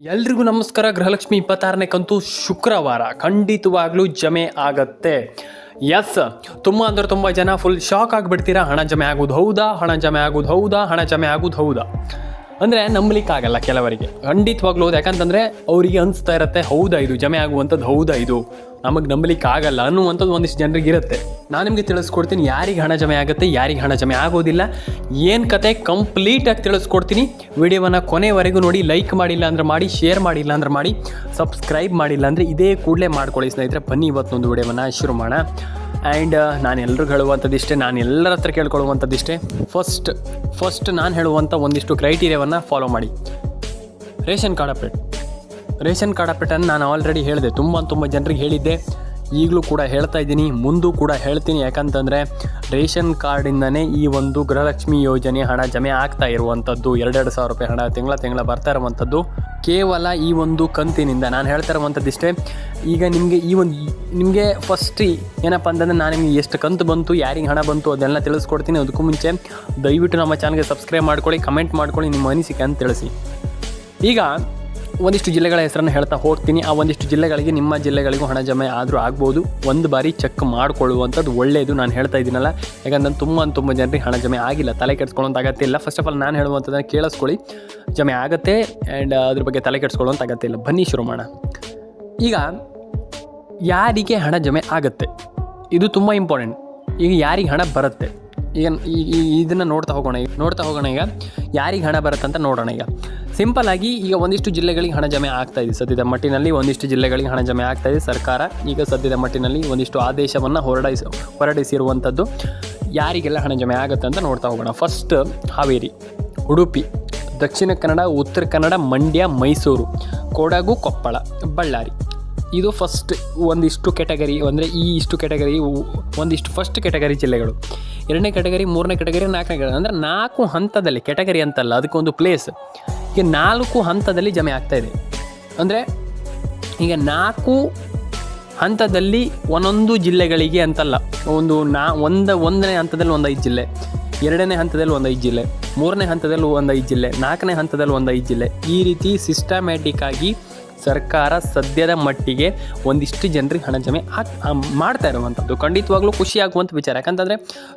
ಎಲ್ರಿಗೂ ನಮಸ್ಕಾರ. ಗೃಹಲಕ್ಷ್ಮಿ 26ನೇ ಕಂತು ಶುಕ್ರವಾರ ಖಂಡಿತವಾಗ್ಲೂ ಜಮೆ ಆಗತ್ತೆ. ಎಸ್, ತುಂಬ ಜನ ಫುಲ್ ಶಾಕ್ ಆಗಿಬಿಡ್ತೀರಾ. ಹಣ ಜಮೆ ಆಗೋದು ಹೌದಾ, ಹಣ ಜಮೆ ಆಗೋದು ಹೌದಾ, ಹಣ ಜಮೆ ಆಗೋದು ಹೌದಾ ಅಂದರೆ ನಂಬಲಿಕ್ಕಾಗಲ್ಲ ಕೆಲವರಿಗೆ. ಖಂಡಿತವಾಗ್ಲೂ ಹೌದು. ಯಾಕಂತಂದರೆ ಅವರಿಗೆ ಅನಿಸ್ತಾ ಇರುತ್ತೆ, ಹೌದಾ ಇದು ಜಮೆ ಆಗುವಂಥದ್ದು, ಹೌದಾ ಇದು ನಮಗೆ ನಂಬಲಿಕ್ಕಾಗಲ್ಲ ಅನ್ನುವಂಥದ್ದು ಒಂದಿಷ್ಟು ಜನರಿಗೆ ಇರುತ್ತೆ. ನಾನು ನಿಮಗೆ ತಿಳಿಸ್ಕೊಡ್ತೀನಿ ಯಾರಿಗೆ ಹಣ ಜಮೆ ಆಗುತ್ತೆ, ಯಾರಿಗೆ ಹಣ ಜಮೆ ಆಗೋದಿಲ್ಲ, ಏನು ಕತೆ ಕಂಪ್ಲೀಟಾಗಿ ತಿಳಿಸ್ಕೊಡ್ತೀನಿ. ವಿಡಿಯೋವನ್ನು ಕೊನೆವರೆಗೂ ನೋಡಿ. ಲೈಕ್ ಮಾಡಿಲ್ಲ ಅಂದರೆ ಮಾಡಿ, ಶೇರ್ ಮಾಡಿಲ್ಲ ಅಂದರೆ ಮಾಡಿ, ಸಬ್ಸ್ಕ್ರೈಬ್ ಮಾಡಿಲ್ಲ ಅಂದರೆ ಇದೇ ಕೂಡಲೇ ಮಾಡ್ಕೊಳ್ಳಿ ಸ್ನೇಹಿತರೆ. ಬನ್ನಿ ಇವತ್ತೊಂದು ವಿಡಿಯೋವನ್ನು ಶುರು ಮಾಡೋಣ. ಆ್ಯಂಡ್ ನಾನು ಎಲ್ರಿಗೂ ಹೇಳುವಂಥದ್ದಿಷ್ಟೇ, ನಾನು ಎಲ್ಲರ ಹತ್ರ ಕೇಳ್ಕೊಳ್ಳುವಂಥದ್ದಿಷ್ಟೇ. ಫಸ್ಟ್ ನಾನು ಹೇಳುವಂಥ ಒಂದಿಷ್ಟು ಕ್ರೈಟೀರಿಯಾವನ್ನು ಫಾಲೋ ಮಾಡಿ. ರೇಷನ್ ಕಾರ್ಡ್ ಅಪ್ಡೇಟನ್ನು ನಾನು ಆಲ್ರೆಡಿ ಹೇಳಿದೆ, ತುಂಬ ಜನರಿಗೆ ಹೇಳಿದ್ದೆ, ಈಗಲೂ ಕೂಡ ಹೇಳ್ತಾ ಇದ್ದೀನಿ, ಮುಂದೂ ಕೂಡ ಹೇಳ್ತೀನಿ. ಯಾಕಂತಂದರೆ ರೇಷನ್ ಕಾರ್ಡಿಂದನೇ ಈ ಒಂದು ಗೃಹಲಕ್ಷ್ಮಿ ಯೋಜನೆ ಹಣ ಜಮೆ ಆಗ್ತಾ ಇರುವಂಥದ್ದು. 2,000 ರೂಪಾಯಿ ಹಣ ತಿಂಗಳ ಬರ್ತಾ ಇರುವಂಥದ್ದು ಕೇವಲ ಈ ಒಂದು ಕಂತಿನಿಂದ. ನಾನು ಹೇಳ್ತಾ ಇರುವಂಥದ್ದಿಷ್ಟೇ. ಈಗ ನಿಮಗೆ ಫಸ್ಟ್ ಏನಪ್ಪ ಅಂತಂದರೆ ನಾನು ನಿಮಗೆ ಎಷ್ಟು ಕಂತು ಬಂತು, ಯಾರಿಗೆ ಹಣ ಬಂತು ಅದೆಲ್ಲ ತಿಳಿಸ್ಕೊಡ್ತೀನಿ. ಅದಕ್ಕೂ ಮುಂಚೆ ದಯವಿಟ್ಟು ನಮ್ಮ ಚಾನಲ್ಗೆ ಸಬ್ಸ್ಕ್ರೈಬ್ ಮಾಡ್ಕೊಳ್ಳಿ, ಕಮೆಂಟ್ ಮಾಡ್ಕೊಳ್ಳಿ, ನಿಮ್ಮ ಅನಿಸಿಕೆ ಅಂತ ತಿಳಿಸಿ. ಈಗ ಒಂದಿಷ್ಟು ಜಿಲ್ಲೆಗಳ ಹೆಸರನ್ನು ಹೇಳ್ತಾ ಹೋಗ್ತೀನಿ. ಆ ಒಂದಿಷ್ಟು ಜಿಲ್ಲೆಗಳಿಗೆ, ನಿಮ್ಮ ಜಿಲ್ಲೆಗಳಿಗೂ ಹಣ ಜಮೆ ಆದರೂ ಆಗ್ಬೋದು. ಒಂದು ಬಾರಿ ಚೆಕ್ ಮಾಡಿಕೊಳ್ಳುವಂಥದ್ದು ಒಳ್ಳೆಯದು. ನಾನು ಹೇಳ್ತಾ ಇದ್ದೀನಲ್ಲ, ಯಾಕಂದ್ರೆ ತುಂಬ ಜನರಿಗೆ ಹಣ ಜಮೆ ಆಗಿಲ್ಲ, ತಲೆ ಕೆಡಿಸ್ಕೊಳ್ಳೋಂಥ ಅಗತ್ಯ ಇಲ್ಲ. ಫಸ್ಟ್ ಆಫ್ ಆಲ್ ನಾನು ಹೇಳುವಂಥದ್ದನ್ನು ಕೇಳಿಸ್ಕೊಳ್ಳಿ, ಜಮೆ ಆಗುತ್ತೆ. ಆ್ಯಂಡ್ ಅದ್ರ ಬಗ್ಗೆ ತಲೆ ಕೆಡಿಸ್ಕೊಳ್ಳೋಂಥ ಅಗತ್ಯ ಇಲ್ಲ. ಬನ್ನಿ ಶುರು ಮಾಡೋಣ. ಈಗ ಯಾರಿಗೆ ಹಣ ಜಮೆ ಆಗುತ್ತೆ ಇದು ತುಂಬ ಇಂಪಾರ್ಟೆಂಟ್. ಈಗ ಯಾರಿಗೆ ಹಣ ಬರುತ್ತೆ, ಈಗ ಇದನ್ನು ನೋಡ್ತಾ ಹೋಗೋಣ. ಈಗ ಯಾರಿಗೆ ಹಣ ಬರುತ್ತೆ ಅಂತ ನೋಡೋಣ. ಈಗ ಸಿಂಪಲ್ಲಾಗಿ ಈಗ ಒಂದಿಷ್ಟು ಜಿಲ್ಲೆಗಳಿಗೆ ಹಣ ಜಮೆ ಆಗ್ತಾಯಿದೆ. ಸದ್ಯದ ಮಟ್ಟಿನಲ್ಲಿ ಒಂದಿಷ್ಟು ಜಿಲ್ಲೆಗಳಿಗೆ ಹಣ ಜಮೆ ಆಗ್ತಾಯಿದೆ. ಸರ್ಕಾರ ಈಗ ಸದ್ಯದ ಮಟ್ಟಿನಲ್ಲಿ ಒಂದಿಷ್ಟು ಆದೇಶವನ್ನು ಹೊರಡಿಸಿರುವಂಥದ್ದು. ಯಾರಿಗೆಲ್ಲ ಹಣ ಜಮೆ ಆಗುತ್ತೆ ಅಂತ ನೋಡ್ತಾ ಹೋಗೋಣ. ಫಸ್ಟ್ ಹಾವೇರಿ, ಉಡುಪಿ, ದಕ್ಷಿಣ ಕನ್ನಡ, ಉತ್ತರ ಕನ್ನಡ, ಮಂಡ್ಯ, ಮೈಸೂರು, ಕೊಡಗು, ಕೊಪ್ಪಳ, ಬಳ್ಳಾರಿ. ಇದು ಫಸ್ಟ್ ಒಂದಿಷ್ಟು ಕ್ಯಾಟಗರಿ, ಅಂದರೆ ಈ ಇಷ್ಟು ಕ್ಯಾಟಗರಿ ಒಂದಿಷ್ಟು ಫಸ್ಟ್ ಕ್ಯಾಟಗರಿ ಜಿಲ್ಲೆಗಳು. 2ನೇ ಕ್ಯಾಟಗರಿ, 3ನೇ ಕ್ಯಾಟಗರಿ, 4ನೇ ಕ್ಯಾಟಗರಿ, ಅಂದರೆ 4 ಹಂತದಲ್ಲಿ, ಕ್ಯಾಟಗರಿ ಅಂತಲ್ಲ, ಅದಕ್ಕೊಂದು ಪ್ಲೇಸ್. ಈಗ 4 ಹಂತದಲ್ಲಿ ಜಮೆ ಆಗ್ತಾಯಿದೆ. ಅಂದರೆ ಈಗ 4 ಹಂತದಲ್ಲಿ ಒಂದೊಂದು ಜಿಲ್ಲೆಗಳಿಗೆ ಅಂತಲ್ಲ, ಒಂದನೇ ಹಂತದಲ್ಲಿ 5 ಜಿಲ್ಲೆ, 2ನೇ ಹಂತದಲ್ಲಿ 5 ಜಿಲ್ಲೆ, 3ನೇ ಹಂತದಲ್ಲಿ 5 ಜಿಲ್ಲೆ, 4ನೇ ಹಂತದಲ್ಲಿ 5 ಜಿಲ್ಲೆ. ಈ ರೀತಿ ಸಿಸ್ಟಮ್ಯಾಟಿಕ್ ಆಗಿ ಸರ್ಕಾರ ಸದ್ಯದ ಮಟ್ಟಿಗೆ ಒಂದಿಷ್ಟು ಜನರಿಗೆ ಹಣ ಜಮೆ ಮಾಡ್ತಾ ಇರುವಂಥದ್ದು. ಖಂಡಿತವಾಗ್ಲೂ ಖುಷಿಯಾಗುವಂಥ ವಿಚಾರ. ಯಾಕಂತಂದರೆ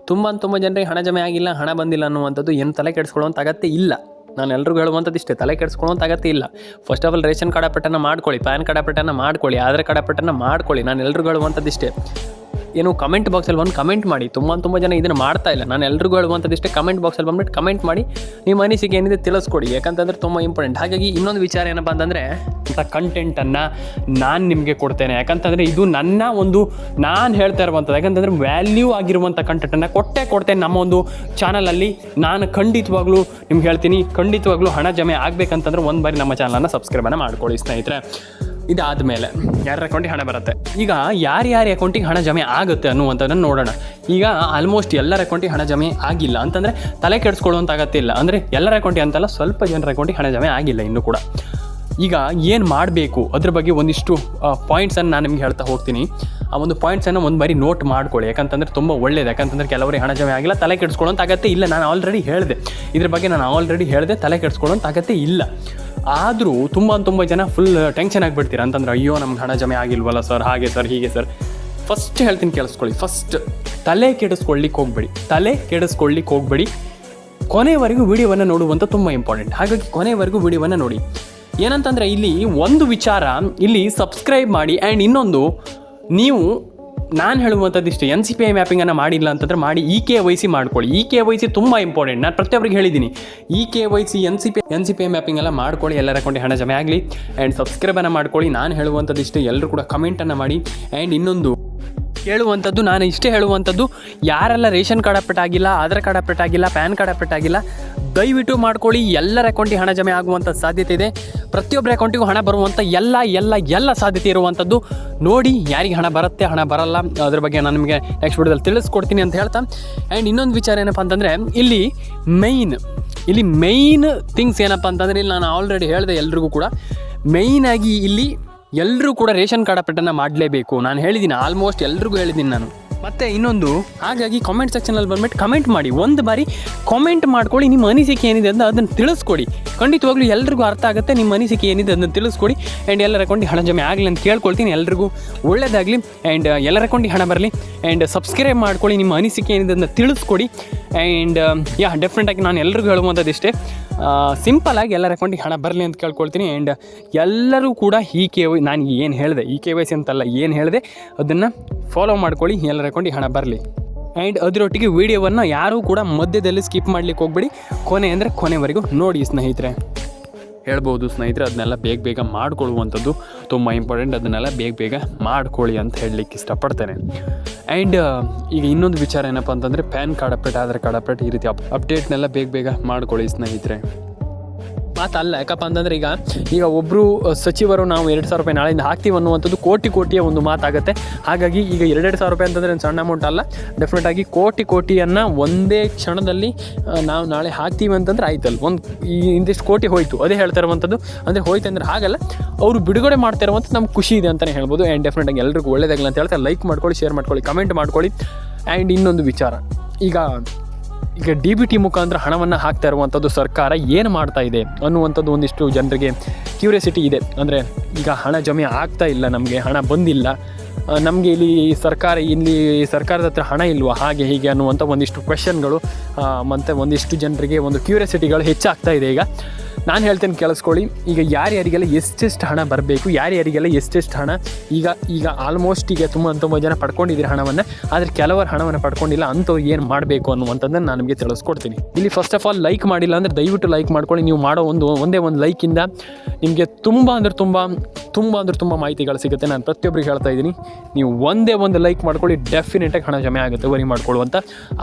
ತುಂಬ ಜನರಿಗೆ ಹಣ ಜಮೆ ಆಗಿಲ್ಲ, ಹಣ ಬಂದಿಲ್ಲ ಅನ್ನುವಂಥದ್ದು ಏನು ತಲೆ ಕೆಡಿಸ್ಕೊಳ್ಳೋಂಥ ಅಗತ್ಯ ಇಲ್ಲ. ನಾನು ಎಲ್ರಿಗೂ ಹೇಳುವಂಥದ್ದು ಇಷ್ಟೇ, ತಲೆ ಕೆಡಿಸ್ಕೊಳ್ಳೋಂಥ ಅಗತ್ಯ ಇಲ್ಲ. First of all ration card ಅಪ್ಡೇಟನ್ನು ಮಾಡ್ಕೊಳ್ಳಿ, ಪ್ಯಾನ್ ಕಾರ್ಡ್ ಅಪ್ಡೇಟನ್ನು ಮಾಡ್ಕೊಳ್ಳಿ, ಆಧಾರ್ ಕಾರ್ಡ್ ಅಪ್ಡೇಟನ್ನು ಮಾಡ್ಕೊಳ್ಳಿ. ನಾನು ಎಲ್ರಿಗೂ ಹೇಳುವಂಥದ್ದು ಇಷ್ಟೇ. ಏನು ಕಮೆಂಟ್ ಬಾಕ್ಸಲ್ಲಿ ಬಂದು ಕಮೆಂಟ್ ಮಾಡಿ. ತುಂಬ ಜನ ಇದನ್ನು ಮಾಡ್ತಾ ಇಲ್ಲ. ನಾನು ಎಲ್ರಿಗೂ ಹೇಳುವಂಥದ್ದು ಇಷ್ಟೇ, ಕಮೆಂಟ್ ಬಾಕ್ಸಲ್ಲಿ ಬಂದುಬಿಟ್ಟು ಕಮೆಂಟ್ ಮಾಡಿ, ನಿಮ್ಮ ಅನಿಸಿಕೆ ಏನಿದೆ ತಿಳಿಸ್ಕೊಡಿ. ಯಾಕಂತಂದರೆ ತುಂಬ ಇಂಪಾರ್ಟೆಂಟ್. ಹಾಗಾಗಿ ಇನ್ನೊಂದು ವಿಚಾರ ಏನಪ್ಪ ಅಂತಂದರೆ, ಇಂಥ ಕಂಟೆಂಟನ್ನು ನಾನು ನಿಮಗೆ ಕೊಡ್ತೇನೆ. ಯಾಕಂತಂದರೆ ಇದು ನಾನು ಹೇಳ್ತಾ ಇರುವಂಥದ್ದು. ಯಾಕಂತಂದರೆ ವ್ಯಾಲ್ಯೂ ಆಗಿರುವಂಥ ಕಂಟೆಂಟನ್ನು ಕೊಡ್ತೇನೆ ನಮ್ಮ ಒಂದು ಚಾನಲಲ್ಲಿ. ನಾನು ಖಂಡಿತವಾಗ್ಲೂ ನಿಮ್ಗೆ ಹೇಳ್ತೀನಿ, ಖಂಡಿತವಾಗ್ಲೂ ಹಣ ಜಮೆ ಆಗಬೇಕಂತಂದ್ರೆ ಒಂದು ಬಾರಿ ನಮ್ಮ ಚಾನಲನ್ನು ಸಬ್ಸ್ಕ್ರೈಬನ್ನು ಮಾಡ್ಕೊಳ್ಳಿ ಸ್ನೇಹಿತರೆ. ಇದಾದಮೇಲೆ ಯಾರ ಅಕೌಂಟಿಗೆ ಹಣ ಬರುತ್ತೆ. ಈಗ ಯಾರ್ಯಾರ ಅಕೌಂಟಿಗೆ ಹಣ ಜಮೆ ಆಗುತ್ತೆ ಅನ್ನುವಂಥದ್ದನ್ನು ನೋಡೋಣ. ಈಗ ಆಲ್ಮೋಸ್ಟ್ ಎಲ್ಲರ ಅಕೌಂಟಿಗೆ ಹಣ ಜಮೆ ಆಗಿಲ್ಲ ಅಂತಂದರೆ ತಲೆ ಕೆಡಿಸ್ಕೊಳ್ಳುವಂಥ ಅಗತ್ಯ ಇಲ್ಲ. ಅಂದರೆ ಎಲ್ಲರ ಅಕೌಂಟಿಗೆ ಅಂತಲ್ಲ, ಸ್ವಲ್ಪ ಜನರ ಅಕೌಂಟಿಗೆ ಹಣ ಜಮೆ ಆಗಿಲ್ಲ ಇನ್ನೂ ಕೂಡ. ಈಗ ಏನು ಮಾಡಬೇಕು ಅದ್ರ ಬಗ್ಗೆ ಒಂದಿಷ್ಟು ಪಾಯಿಂಟ್ಸನ್ನು ನಾನು ನಿಮ್ಗೆ ಹೇಳ್ತಾ ಹೋಗ್ತೀನಿ. ಆ ಒಂದು ಪಾಯಿಂಟ್ಸನ್ನು ಒಂದು ಬಾರಿ ನೋಟ್ ಮಾಡ್ಕೊಳ್ಳಿ. ಯಾಕಂತಂದರೆ ತುಂಬ ಒಳ್ಳೆಯದು. ಯಾಕಂತಂದರೆ ಕೆಲವರಿಗೆ ಹಣ ಜಮೆ ಆಗಿಲ್ಲ, ತಲೆ ಕೆಡಿಸ್ಕೊಳ್ಳೋಂಥ ಅಗತ್ಯ ಇಲ್ಲ. ನಾನು ಆಲ್ರೆಡಿ ಹೇಳಿದೆ, ಇದ್ರ ಬಗ್ಗೆ ನಾನು ಆಲ್ರೆಡಿ ಹೇಳಿದೆ, ತಲೆ ಕೆಡಿಸ್ಕೊಳ್ಳೋಂಥ ಅಗತ್ಯ ಇಲ್ಲ. ಆದರೂ ತುಂಬ ಜನ ಫುಲ್ ಟೆನ್ಷನ್ ಆಗಿಬಿಡ್ತೀರ. ಅಂತಂದ್ರೆ ಅಯ್ಯೋ ನಮ್ಗೆ ಹಣ ಜಮೆ ಆಗಿಲ್ವಲ್ಲ ಸರ್, ಹಾಗೆ ಸರ್, ಹೀಗೆ ಸರ್. ಫಸ್ಟ್ ಹೇಳ್ತೀನಿ ಕೇಳಿಸ್ಕೊಳ್ಳಿ. ಫಸ್ಟ್ ತಲೆ ಕೆಡಿಸ್ಕೊಳ್ಳಿಕ್ಕೆ ಹೋಗ್ಬೇಡಿ. ಕೊನೆವರೆಗೂ ವಿಡಿಯೋವನ್ನು ನೋಡುವಂಥ ತುಂಬ ಇಂಪಾರ್ಟೆಂಟ್. ಹಾಗಾಗಿ ಕೊನೆವರೆಗೂ ವಿಡಿಯೋವನ್ನು ನೋಡಿ. ಏನಂತಂದರೆ ಇಲ್ಲಿ ಒಂದು ವಿಚಾರ, ಇಲ್ಲಿ ಸಬ್ಸ್ಕ್ರೈಬ್ ಮಾಡಿ. ಆ್ಯಂಡ್ ಇನ್ನೊಂದು, ನೀವು ನಾನು ಹೇಳುವಂಥದ್ದಿಷ್ಟು, NCPI ಮ್ಯಾಪಿಂಗನ್ನು ಮಾಡಿಲ್ಲ ಅಂತಂದರೆ ಮಾಡಿ. EKYC ಮಾಡ್ಕೊಳ್ಳಿ. EKYC ತುಂಬ ಇಂಪಾರ್ಟೆಂಟ್. ನಾನು ಪ್ರತಿಯೊಬ್ಬರಿಗೆ ಹೇಳಿದ್ದೀನಿ, EKYC, NCPI ಮ್ಯಾಪಿಂಗ್ ಎಲ್ಲ ಮಾಡ್ಕೊಳ್ಳಿ. ಎಲ್ಲರ ಅಕೌಂಟಿಗೆ ಹಣ ಜಮೆ ಆಗಲಿ. ಆ್ಯಂಡ್ ಸಬ್ಸ್ಕ್ರೈಬನ್ನು ಮಾಡ್ಕೊಳ್ಳಿ. ನಾನು ಹೇಳುವಂಥದ್ದಿಷ್ಟು, ಎಲ್ಲರೂ ಕೂಡ ಕಮೆಂಟನ್ನು ಮಾಡಿ. ಆ್ಯಂಡ್ ಇನ್ನೊಂದು ಹೇಳುವಂಥದ್ದು, ನಾನು ಇಷ್ಟೇ ಹೇಳುವಂಥದ್ದು, ಯಾರೆಲ್ಲ ರೇಷನ್ ಕಾರ್ಡ್ ಅಪ್ಡೇಟ್ ಆಗಿಲ್ಲ, ಆಧಾರ್ ಕಾರ್ಡ್ ಅಪ್ಡೇಟ್ ಆಗಿಲ್ಲ, ಪ್ಯಾನ್ ಕಾರ್ಡ್ ಅಪ್ಡೇಟ್ ಆಗಿಲ್ಲ, ದಯವಿಟ್ಟು ಮಾಡ್ಕೊಳ್ಳಿ. ಎಲ್ಲರ ಅಕೌಂಟಿಗೆ ಹಣ ಜಮೆ ಆಗುವಂಥ ಸಾಧ್ಯತೆ ಇದೆ. ಪ್ರತಿಯೊಬ್ಬರ ಅಕೌಂಟಿಗೂ ಹಣ ಬರುವಂಥ ಎಲ್ಲ ಸಾಧ್ಯತೆ ಇರುವಂಥದ್ದು. ನೋಡಿ ಯಾರಿಗೆ ಹಣ ಬರುತ್ತೆ, ಹಣ ಬರಲ್ಲ, ಅದ್ರ ಬಗ್ಗೆ ನಾನು ನಿಮಗೆ ನೆಕ್ಸ್ಟ್ ವಿಡಿಯೋದಲ್ಲಿ ತಿಳಿಸ್ಕೊಡ್ತೀನಿ ಅಂತ ಹೇಳ್ತಾ. ಆ್ಯಂಡ್ ಇನ್ನೊಂದು ವಿಚಾರ ಏನಪ್ಪ ಅಂತಂದರೆ, ಇಲ್ಲಿ ಮೈನ್ ಥಿಂಗ್ಸ್ ಏನಪ್ಪ ಅಂತಂದರೆ, ಇಲ್ಲಿ ನಾನು ಆಲ್ರೆಡಿ ಹೇಳಿದೆ ಎಲ್ರಿಗೂ ಕೂಡ, ಮೇಯ್ನಾಗಿ ಇಲ್ಲಿ ಎಲ್ಲರೂ ಕೂಡ ರೇಷನ್ ಕಾರ್ಡ್ ಅಪ್ಡೇಟನ್ನು ಮಾಡಲೇಬೇಕು. ನಾನು ಹೇಳಿದ್ದೀನಿ, ಆಲ್ಮೋಸ್ಟ್ ಎಲ್ರಿಗೂ ಹೇಳಿದ್ದೀನಿ ನಾನು. ಮತ್ತು ಇನ್ನೊಂದು, ಹಾಗಾಗಿ ಕಾಮೆಂಟ್ ಸೆಕ್ಷನಲ್ಲಿ ಬಂದ್ಬಿಟ್ಟು ಕಮೆಂಟ್ ಮಾಡಿ, ಒಂದು ಬಾರಿ ಕಾಮೆಂಟ್ ಮಾಡ್ಕೊಳ್ಳಿ, ನಿಮ್ಮ ಅನಿಸಿಕೆ ಏನಿದೆ ಅಂತ ಅದನ್ನು ತಿಳಿಸ್ಕೊಡಿ. ಖಂಡಿತವಾಗ್ಲೂ ಎಲ್ರಿಗೂ ಅರ್ಥ ಆಗುತ್ತೆ. ನಿಮ್ಮ ಅನಿಸಿಕೆ ಏನಿದೆ ಅದನ್ನು ತಿಳಿಸ್ಕೊಡಿ. ಆ್ಯಂಡ್ ಎಲ್ಲರ ಅಕೌಂಟಿಗೆ ಹಣ ಜಮೆ ಆಗಲಿ ಅಂತ ಕೇಳ್ಕೊಳ್ತೀನಿ. ಎಲ್ರಿಗೂ ಒಳ್ಳೆಯದಾಗಲಿ ಆ್ಯಂಡ್ ಎಲ್ಲರ ಅಕೌಂಟಿಗೆ ಹಣ ಬರಲಿ. ಆ್ಯಂಡ್ ಸಬ್ಸ್ಕ್ರೈಬ್ ಮಾಡ್ಕೊಳ್ಳಿ, ನಿಮ್ಮ ಅನಿಸಿಕೆ ಏನಿದೆ ಅದನ್ನು ತಿಳಿಸ್ಕೊಡಿ. ಆ್ಯಂಡ್ ಡೆಫಿನೆಟಾಗಿ ನಾನು ಎಲ್ರಿಗೂ ಹೇಳುವಂಥದ್ದು ಇಷ್ಟೇ, ಸಿಂಪಲಾಗಿ ಎಲ್ಲರ ಅಕೌಂಟಿಗೆ ಹಣ ಬರಲಿ ಅಂತ ಕೇಳ್ಕೊಳ್ತೀನಿ. ಆ್ಯಂಡ್ ಎಲ್ಲರೂ ಕೂಡ ನಾನು ಏನು ಹೇಳಿದೆ, KYC ಅಂತಲ್ಲ, ಏನು ಹೇಳಿದೆ ಅದನ್ನು ಫಾಲೋ ಮಾಡ್ಕೊಳ್ಳಿ, ಎಲ್ಲರ ಅಕೌಂಟಿಗೆ ಹಣ ಬರಲಿ. ಆ್ಯಂಡ್ ಅದರೊಟ್ಟಿಗೆ ವೀಡಿಯೋವನ್ನು ಯಾರೂ ಕೂಡ ಮಧ್ಯದಲ್ಲಿ ಸ್ಕಿಪ್ ಮಾಡಲಿಕ್ಕೆ ಹೋಗ್ಬೇಡಿ, ಕೊನೆ ಅಂದರೆ ಕೊನೆವರೆಗೂ ನೋಡಿ ಸ್ನೇಹಿತರೆ. ಹೇಳ್ಬೋದು ಸ್ನೇಹಿತರೆ, ಅದನ್ನೆಲ್ಲ ಬೇಗ ಮಾಡ್ಕೊಳ್ಳುವಂಥದ್ದು ತುಂಬ ಇಂಪಾರ್ಟೆಂಟ್. ಅದನ್ನೆಲ್ಲ ಬೇಗ ಮಾಡ್ಕೊಳ್ಳಿ ಅಂತ ಹೇಳಲಿಕ್ಕೆ ಇಷ್ಟಪಡ್ತೇನೆ. ಆ್ಯಂಡ್ ಈಗ ಇನ್ನೊಂದು ವಿಚಾರ ಏನಪ್ಪ ಅಂತಂದರೆ, PAN card update, Aadhaar card update, ಈ ರೀತಿ ಅಪ್ಡೇಟ್ನೆಲ್ಲ ಬೇಗ ಮಾಡ್ಕೊಳ್ಳಿ ಸ್ನೇಹಿತರೆ. ಮಾತಲ್ಲ, ಯಾಕಪ್ಪ ಅಂತಂದರೆ ಈಗ ಒಬ್ಬರು ಸಚಿವರು ನಾವು 2,000 ರೂಪಾಯಿ ನಾಳೆಯಿಂದ ಹಾಕ್ತೀವಿ ಅನ್ನುವಂಥದ್ದು ಕೋಟಿಯ ಒಂದು ಮಾತಾಗುತ್ತೆ. ಹಾಗಾಗಿ ಈಗ 2,000 ರೂಪಾಯಿ ಅಂತಂದರೆ ಸಣ್ಣ ಅಮೌಂಟ್ ಅಲ್ಲ. ಡೆಫಿನೆಟಾಗಿ ಕೋಟಿಯನ್ನು ಒಂದೇ ಕ್ಷಣದಲ್ಲಿ ನಾವು ನಾಳೆ ಹಾಕ್ತೀವಿ ಅಂತಂದರೆ ಆಯ್ತಲ್ಲ, ಇಂದಿಷ್ಟು ಕೋಟಿ ಹೋಯಿತು, ಅದೇ ಹೇಳ್ತಾ ಇರುವಂಥದ್ದು. ಅಂದರೆ ಹೋಯ್ತು ಅಂದರೆ ಹಾಗಲ್ಲ, ಅವರು ಬಿಡುಗಡೆ ಮಾಡ್ತಾ ಇರುವಂಥದ್ದು ನಮ್ಗೆ ಖುಷಿ ಇದೆ ಅಂತಲೇ ಹೇಳ್ಬೋದು. ಆ್ಯಂಡ್ ಡೆಫಿನೆಟಾಗಿ ಎಲ್ರಿಗೂ ಒಳ್ಳೆಯದಾಗಲ್ಲ ಅಂತ ಹೇಳ್ತಾರೆ. ಲೈಕ್ ಮಾಡ್ಕೊಳ್ಳಿ, ಶೇರ್ ಮಾಡ್ಕೊಳ್ಳಿ, ಕಮೆಂಟ್ ಮಾಡ್ಕೊಳ್ಳಿ. ಆ್ಯಂಡ್ ಇನ್ನೊಂದು ವಿಚಾರ, ಈಗ DBT ಮುಖಾಂತರ ಹಣವನ್ನು ಹಾಕ್ತಾ ಇರುವಂಥದ್ದು ಸರ್ಕಾರ ಏನು ಮಾಡ್ತಾ ಇದೆ ಅನ್ನುವಂಥದ್ದು ಒಂದಿಷ್ಟು ಜನರಿಗೆ ಕ್ಯೂರಿಯಾಸಿಟಿ ಇದೆ. ಅಂದರೆ ಈಗ ಹಣ ಜಮೆ ಆಗ್ತಾ ಇಲ್ಲ, ನಮಗೆ ಹಣ ಬಂದಿಲ್ಲ, ನಮಗೆ ಇಲ್ಲಿ ಸರ್ಕಾರದ ಹತ್ರ ಹಣ ಇಲ್ವಾ, ಹಾಗೆ ಹೀಗೆ ಅನ್ನುವಂಥ ಒಂದಿಷ್ಟು ಕ್ವೆಶನ್ಗಳು ಮತ್ತು ಒಂದಿಷ್ಟು ಜನರಿಗೆ ಒಂದು ಕ್ಯೂರಿಯಾಸಿಟಿಗಳು ಹೆಚ್ಚಾಗ್ತಾ ಇದೆ. ಈಗ ನಾನು ಹೇಳ್ತೇನೆ, ಕೇಳಿಸ್ಕೊಳ್ಳಿ. ಈಗ ಯಾರ್ಯಾರಿಗೆಲ್ಲ ಎಷ್ಟೆಷ್ಟು ಹಣ ಬರಬೇಕು, ಯಾರ್ಯಾರಿಗೆಲ್ಲ ಎಷ್ಟೆಷ್ಟು ಹಣ ಈಗ ಆಲ್ಮೋಸ್ಟ್ ಈಗ ತುಂಬ ಜನ ಪಡ್ಕೊಂಡಿದ್ದೀರಿ ಹಣವನ್ನು, ಆದರೆ ಕೆಲವರು ಹಣವನ್ನು ಪಡ್ಕೊಂಡಿಲ್ಲ, ಅಂಥವ್ರು ಏನು ಮಾಡಬೇಕು ಅನ್ನುವಂಥದ್ದನ್ನು ನಾನು ನಿಮಗೆ ತಿಳಿಸ್ಕೊಡ್ತೀನಿ. ಇಲ್ಲಿ ಫಸ್ಟ್ ಆಫ್ ಆಲ್ ಲೈಕ್ ಮಾಡಿಲ್ಲ ಅಂದರೆ ದಯವಿಟ್ಟು ಲೈಕ್ ಮಾಡ್ಕೊಳ್ಳಿ. ನೀವು ಮಾಡೋ ಒಂದೇ ಒಂದು ಲೈಕಿಂದ ನಿಮಗೆ ತುಂಬ ಮಾಹಿತಿಗಳು ಸಿಗುತ್ತೆ. ನಾನು ಪ್ರತಿಯೊಬ್ಬರಿಗೆ ಹೇಳ್ತಾ ಇದ್ದೀನಿ, ನೀವು ಒಂದೇ ಒಂದು ಲೈಕ್ ಮಾಡ್ಕೊಳ್ಳಿ, ಡೆಫಿನೆಟಾಗಿ ಹಣ ಜಮೆ ಆಗುತ್ತೆ. ವರಿ ಮಾಡ್ಕೊಳ್ಳುವಂಥ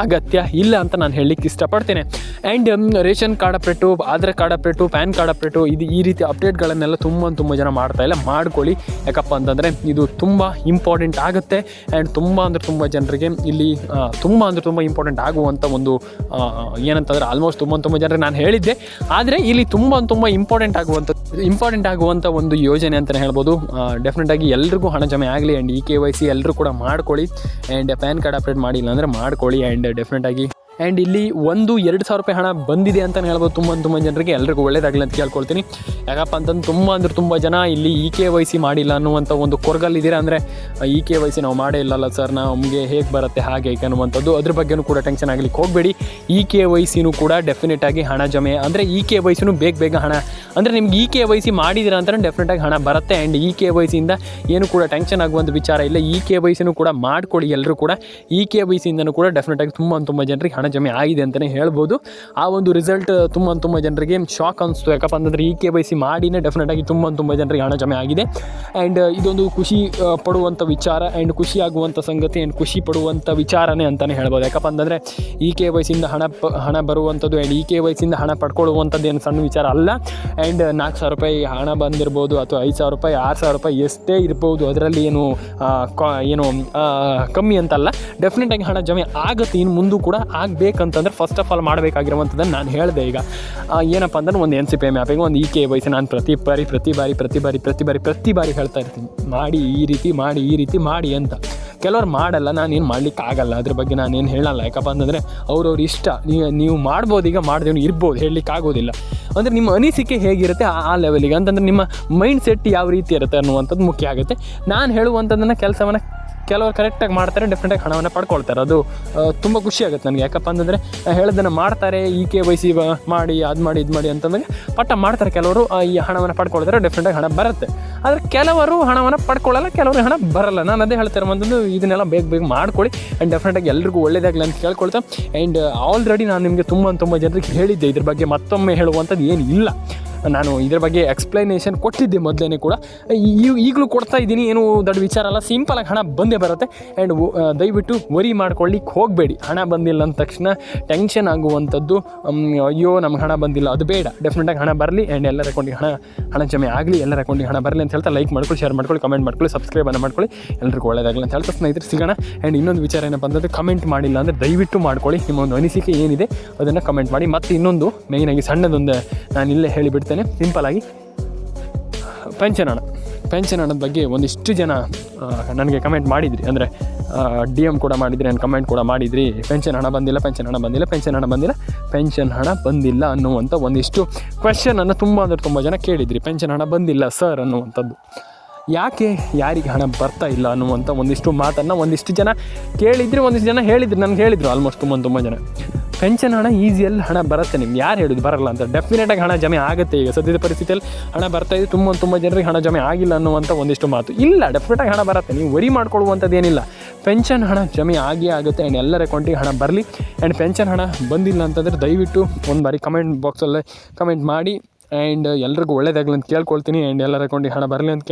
ಅಗತ್ಯ ಇಲ್ಲ ಅಂತ ನಾನು ಹೇಳಲಿಕ್ಕೆ ಇಷ್ಟಪಡ್ತೇನೆ. And ration card update, Aadhaar card update, PAN card update, ಈ ರೀತಿ ಅಪ್ಡೇಟ್ಗಳನ್ನೆಲ್ಲ ತುಂಬ ಜನ ಮಾಡ್ತಾಯಿಲ್ಲ. ಮಾಡ್ಕೊಳ್ಳಿ, ಯಾಕಪ್ಪ ಅಂತಂದರೆ ಇದು ತುಂಬ ಇಂಪಾರ್ಟೆಂಟ್ ಆಗುತ್ತೆ. ಆ್ಯಂಡ್ ತುಂಬ ಜನರಿಗೆ ಇಲ್ಲಿ ತುಂಬ ಇಂಪಾರ್ಟೆಂಟ್ ಆಗುವಂಥ ಒಂದು ಏನಂತಂದರೆ ಆಲ್ಮೋಸ್ಟ್ ತುಂಬ ಜನರಿಗೆ ನಾನು ಹೇಳಿದ್ದೆ, ಆದರೆ ಇಲ್ಲಿ ತುಂಬ ಇಂಪಾರ್ಟೆಂಟ್ ಆಗುವಂಥ ಒಂದು ಯೋಜನೆ ಅಂತಲೇ ಹೇಳ್ಬೋದು. ಡೆಫಿನೆಟಾಗಿ ಎಲ್ರಿಗೂ ಹಣ ಜಮೆ ಆಗಲಿ. ಆ್ಯಂಡ್ KYC ಎಲ್ಲರೂ ಕೂಡ ಮಾಡ್ಕೊಳ್ಳಿ. ಆ್ಯಂಡ್ ಪ್ಯಾನ್ ಕಾರ್ಡ್ ಅಪ್ಡೇಟ್ ಮಾಡಿಲ್ಲ ಅಂದರೆ ಮಾಡ್ಕೊಳ್ಳಿ. ಆ್ಯಂಡ್ ಡೆಫಿನೆಟಾಗಿ ಆ್ಯಂಡ್ ಇಲ್ಲಿ 2,000 ರೂಪಾಯಿ ಹಣ ಬಂದಿದೆ ಅಂತಲೇ ಹೇಳ್ಬೋದು ತುಂಬ ಜನರಿಗೆ. ಎಲ್ರಿಗೂ ಒಳ್ಳೇದಾಗಲಿ ಅಂತ ಕೇಳ್ಕೊಳ್ತೀನಿ. ಯಾಕಪ್ಪ ಅಂತಂದು ತುಂಬ ಜನ ಇಲ್ಲಿ KYC ಮಾಡಿಲ್ಲ ಅನ್ನುವಂಥ ಒಂದು ಕೊರಗಲ್ಲಿದ್ದೀರಾ. ಅಂದರೆ KYC ನಾವು ಮಾಡೇ ಇಲ್ಲಲ್ಲ ಸರ್, ನಮಗೆ ಹೇಗೆ ಬರುತ್ತೆ ಹಾಗೆ ಅನ್ನುವಂಥದ್ದು, ಅದ್ರ ಬಗ್ಗೆನೂ ಕೂಡ ಟೆನ್ಷನ್ ಆಗಲಿಕ್ಕೆ ಹೋಗಬೇಡಿ. KYCನೂ ಕೂಡ ಡೆಫಿನೆಟಾಗಿ ಹಣ ಜಮೆ, ಅಂದರೆ KYCನೂ ಬೇಗ ಹಣ, ಅಂದರೆ ನಿಮ್ಗೆ KYC ಮಾಡಿದಿರ ಅಂತಲೇ ಡೆಫಿನೆಟಾಗಿ ಹಣ ಬರುತ್ತೆ. ಆ್ಯಂಡ್ KYCಯಿಂದ ಏನು ಕೂಡ ಟೆನ್ಷನ್ ಆಗುವಂಥ ವಿಚಾರ ಇಲ್ಲ. KYCನೂ ಕೂಡ ಮಾಡ್ಕೊಳ್ಳಿ ಎಲ್ಲರೂ ಕೂಡ. KYCಯಿಂದನೂ ಕೂಡ ಡೆಫಿನೆಟಾಗಿ ತುಂಬ ಜನರಿಗೆ ಹಣ ಜಮೆ ಆಗಿದೆ ಅಂತಲೇ ಹೇಳ್ಬೋದು. ಆ ಒಂದು ರಿಸಲ್ಟ್ ತುಂಬ ಜನರಿಗೆ ಶಾಕ್ ಅನಿಸ್ತು. ಯಾಕಪ್ಪ ಅಂತಂದರೆ KYC ಮಾಡಿನೇ ಡೆಫಿನೆಟಾಗಿ ತುಂಬ ಜನರಿಗೆ ಹಣ ಜಮೆ ಆಗಿದೆ. ಆ್ಯಂಡ್ ಇದೊಂದು ಖುಷಿ ಪಡುವಂಥ ವಿಚಾರ, ಆ್ಯಂಡ್ ಖುಷಿ ಆಗುವಂಥ ಸಂಗತಿ, ಆ್ಯಂಡ್ ಖುಷಿ ಪಡುವಂಥ ವಿಚಾರನೇ ಅಂತಲೇ ಹೇಳ್ಬೋದು. ಯಾಕಪ್ಪ ಅಂತಂದರೆ KYCಯಿಂದ ಹಣ ಬರುವಂಥದ್ದು ಆ್ಯಂಡ್ KYCಯಿಂದ ಹಣ ಪಡ್ಕೊಳ್ಳುವಂಥದ್ದು ಏನು ಸಣ್ಣ ವಿಚಾರ ಅಲ್ಲ. ಆ್ಯಂಡ್ 4,000 ರೂಪಾಯಿ ಹಣ ಬಂದಿರ್ಬೋದು, ಅಥವಾ 5,000 ರೂಪಾಯಿ, 6,000 ರೂಪಾಯಿ ಎಷ್ಟೇ ಇರ್ಬೋದು, ಅದರಲ್ಲಿ ಏನು ಕಮ್ಮಿ ಅಂತಲ್ಲ. ಡೆಫಿನೆಟಾಗಿ ಹಣ ಜಮೆ ಆಗುತ್ತೆ. ಇನ್ನು ಮುಂದೂ ಕೂಡ ಆಗಬೇಕಂತಂದ್ರೆ ಫಸ್ಟ್ ಆಫ್ ಆಲ್ ಮಾಡಬೇಕಾಗಿರುವಂಥದ್ದನ್ನು ನಾನು ಹೇಳಿದೆ. ಈಗ ಏನಪ್ಪ ಅಂದ್ರೆ ಒಂದು NCPI ಮ್ಯಾಪಿಗೆ ಒಂದು KYC ನಾನು ಪ್ರತಿ ಬಾರಿ ಹೇಳ್ತಾ ಇರ್ತೀನಿ, ಮಾಡಿ ಈ ರೀತಿ ಮಾಡಿ ಅಂತ. ಕೆಲವ್ರು ಮಾಡಲ್ಲ, ನಾನೇನು ಮಾಡಲಿಕ್ಕೆ ಆಗಲ್ಲ, ಅದ್ರ ಬಗ್ಗೆ ನಾನೇನು ಹೇಳಲ್ಲ. ಯಾಕಪ್ಪ ಅಂತಂದರೆ ಅವ್ರವ್ರ ಇಷ್ಟ. ನೀವು ಮಾಡ್ಬೋದು, ಈಗ ಮಾಡಿದವನು ಇರ್ಬೋದು, ಹೇಳಲಿಕ್ಕೆ ಆಗೋದಿಲ್ಲ. ಅಂದರೆ ನಿಮ್ಮ ಅನಿಸಿಕೆ ಹೇಗಿರುತ್ತೆ ಆ ಲೆವೆಲಿಗೆ, ಅಂತಂದರೆ ನಿಮ್ಮ ಮೈಂಡ್ ಸೆಟ್ ಯಾವ ರೀತಿ ಇರುತ್ತೆ ಅನ್ನುವಂಥದ್ದು ಮುಖ್ಯ ಆಗುತ್ತೆ. ನಾನು ಹೇಳುವಂಥದ್ದನ್ನು ಕೆಲಸವನ್ನು ಕೆಲವರು ಕರೆಕ್ಟಾಗಿ ಮಾಡ್ತಾರೆ, ಡೆಫಿನೆಟಾಗಿ ಹಣವನ್ನು ಪಡ್ಕೊಳ್ತಾರೆ. ಅದು ತುಂಬ ಖುಷಿ ಆಗುತ್ತೆ ನನಗೆ. ಯಾಕಪ್ಪ ಅಂತಂದರೆ ಹೇಳೋದನ್ನು ಮಾಡ್ತಾರೆ, KYC ಮಾಡಿ ಅದು ಮಾಡಿ ಇದು ಮಾಡಿ ಅಂತಂದರೆ ಪಟ್ಟ ಮಾಡ್ತಾರೆ. ಕೆಲವರು ಈ ಹಣವನ್ನು ಪಡ್ಕೊಳ್ತಾರೆ, ಡೆಫಿನೆಟಾಗಿ ಹಣ ಬರುತ್ತೆ. ಆದರೆ ಕೆಲವರು ಹಣವನ್ನು ಪಡ್ಕೊಳ್ಳಲ್ಲ, ಕೆಲವರು ಹಣ ಬರಲ್ಲ. ನಾನು ಅದೇ ಹೇಳ್ತಾ ಇರುವಂಥದ್ದು, ಇದನ್ನೆಲ್ಲ ಬೇಗ ಮಾಡ್ಕೊಳ್ಳಿ. ಆ್ಯಂಡ್ ಡೆಫಿನೆಟಾಗಿ ಎಲ್ರಿಗೂ ಒಳ್ಳೆಯದಾಗಲಿ ಅಂತ ಕೇಳ್ಕೊಳ್ತಾ. ಆ್ಯಂಡ್ ಆಲ್ರೆಡಿ ನಾನು ನಿಮಗೆ ತುಂಬ ಜನರಿಗೆ ಹೇಳಿದ್ದೆ, ಇದ್ರ ಬಗ್ಗೆ ಮತ್ತೊಮ್ಮೆ ಹೇಳುವಂಥದ್ದು ಏನು ಇಲ್ಲ. ನಾನು ಇದ್ರ ಬಗ್ಗೆ ಎಕ್ಸ್ಪ್ಲನೇಷನ್ ಕೊಟ್ಟಿದ್ದೆ ಮೊದಲೇ ಕೂಡ, ಈಗಲೂ ಕೊಡ್ತಾ ಇದ್ದೀನಿ. ಏನು ದೊಡ್ಡ ವಿಚಾರ ಅಲ್ಲ, ಸಿಂಪಲಾಗಿ ಹಣ ಬಂದೇ ಬರುತ್ತೆ. ಆ್ಯಂಡ್ ದಯವಿಟ್ಟು ವರಿ ಮಾಡ್ಕೊಳ್ಳಿಕ್ಕೆ ಹೋಗಬೇಡಿ. ಹಣ ಬಂದಿಲ್ಲ ಅಂದ ತಕ್ಷಣ ಟೆನ್ಷನ್ ಆಗುವಂಥದ್ದು, ಅಯ್ಯೋ ನಮ್ಗೆ ಹಣ ಬಂದಿಲ್ಲ, ಅದು ಬೇಡ. ಡೆಫಿನೆಟಾಗಿ ಹಣ ಬರಲಿ. ಆ್ಯಂಡ್ ಎಲ್ಲರ ಅಕೌಂಟಿಗೆ ಹಣ ಜಮೆ ಆಗಲಿ, ಎಲ್ಲರ ಅಕೌಂಟಿಗೆ ಹಣ ಬರಲಿ ಅಂತ ಹೇಳ್ತಾ ಲೈಕ್ ಮಾಡ್ಕೊಳ್ಳಿ, ಶೇರ್ ಮಾಡ್ಕೊಳ್ಳಿ, ಕಮೆಂಟ್ ಮಾಡ್ಕೊಳ್ಳಿ, ಸಬ್ಸ್ಕ್ರೈಬನ್ನು ಮಾಡ್ಕೊಳ್ಳಿ. ಎಲ್ರಿಗೂ ಒಳ್ಳೆಯದಾಗಲಿ ಅಂತ ಹೇಳ್ತಾ ಸ್ನೇಹಿತರೆ ಸಿಗೋಣ. ಆ್ಯಂಡ್ ಇನ್ನೊಂದು ವಿಚಾರ ಏನಪ್ಪ ಅಂತಂದರೆ, ಕಮೆಂಟ್ ಮಾಡಿಲ್ಲ ಅಂದರೆ ದಯವಿಟ್ಟು ಮಾಡ್ಕೊಳ್ಳಿ. ನಿಮ್ಮ ಒಂದು ಅನಿಸಿಕೆ ಏನಿದೆ ಅದನ್ನು ಕಮೆಂಟ್ ಮಾಡಿ. ಮತ್ತು ಇನ್ನೊಂದು ಮೇಯ್ನಾಗಿ ಸಣ್ಣದೊಂದು ನಾನು ಇಲ್ಲೇ ಹೇಳಿಬಿಡ್ತೇನೆ ಸಿಂಪಲಾಗಿ, ಪೆನ್ಷನ್ ಹಣದ ಬಗ್ಗೆ ಒಂದಿಷ್ಟು ಜನ ನನಗೆ ಕಮೆಂಟ್ ಮಾಡಿದ್ರಿ, ಅಂದರೆ ಡಿ ಎಮ್ ಕೂಡ ಮಾಡಿದ್ರಿ ಆ್ಯಂಡ್ ಕಮೆಂಟ್ ಕೂಡ ಮಾಡಿದ್ರಿ, ಪೆನ್ಷನ್ ಹಣ ಬಂದಿಲ್ಲ, ಪೆನ್ಷನ್ ಹಣ ಬಂದಿಲ್ಲ, ಪೆನ್ಷನ್ ಹಣ ಬಂದಿಲ್ಲ, ಪೆನ್ಷನ್ ಹಣ ಬಂದಿಲ್ಲ ಅನ್ನುವಂಥ ಒಂದಿಷ್ಟು ಕ್ವೆಶ್ಚನನ್ನು ತುಂಬ ಜನ ಕೇಳಿದ್ರಿ. ಪೆನ್ಷನ್ ಹಣ ಬಂದಿಲ್ಲ ಸರ್ ಅನ್ನುವಂಥದ್ದು. ಯಾಕೆ, ಯಾರಿಗೆ ಹಣ ಬರ್ತಾ ಇಲ್ಲ ಅನ್ನುವಂಥ ಒಂದಿಷ್ಟು ಮಾತನ್ನು ಒಂದಿಷ್ಟು ಜನ ಕೇಳಿದ್ರಿ, ಒಂದಿಷ್ಟು ಜನ ಹೇಳಿದ್ರು, ನನಗೆ ಹೇಳಿದರು ಆಲ್ಮೋಸ್ಟ್ ತುಂಬ ಜನ. ಪೆನ್ಷನ್ ಹಣ ಈಸಿಯಲ್ಲಿ ಹಣ ಬರುತ್ತೆ, ನಿಮ್ಗೆ ಯಾರು ಹೇಳಿದ್ದು ಬರಲ್ಲ ಅಂತ. ಡೆಫಿನೆಟಾಗಿ ಹಣ ಜಮೆ ಆಗುತ್ತೆ. ಈಗ ಸದ್ಯದ ಪರಿಸ್ಥಿತಿಯಲ್ಲಿ ಹಣ ಬರ್ತಾಯಿದೆ, ತುಂಬ ಜನರಿಗೆ ಹಣ ಜಮೆ ಆಗಿಲ್ಲ ಅನ್ನುವಂಥ ಒಂದಿಷ್ಟು ಮಾತು ಇಲ್ಲ. ಡೆಫಿನೆಟಾಗಿ ಹಣ ಬರುತ್ತೆ, ನೀವು ವರಿ ಮಾಡ್ಕೊಳ್ಳುವಂಥದ್ದು ಏನಿಲ್ಲ. ಪೆನ್ಷನ್ ಹಣ ಜಮೆ ಆಗುತ್ತೆ ಆ್ಯಂಡ್ ಎಲ್ಲರ ಅಕೌಂಟಿಗೆ ಹಣ ಬರಲಿ. ಆ್ಯಂಡ್ ಪೆನ್ಷನ್ ಹಣ ಬಂದಿಲ್ಲ ಅಂತಂದರೆ ದಯವಿಟ್ಟು ಒಂದು ಬಾರಿ ಕಮೆಂಟ್ ಬಾಕ್ಸಲ್ಲೇ ಕಮೆಂಟ್ ಮಾಡಿ. ಆ್ಯಂಡ್ ಎಲ್ರಿಗೂ ಒಳ್ಳೇದಾಗಲಿ ಅಂತ ಕೇಳ್ಕೊಳ್ತೀನಿ. ಆ್ಯಂಡ್ ಎಲ್ಲರ ಅಕೌಂಟಿಗೆ ಹಣ ಬರಲಿ ಅಂತ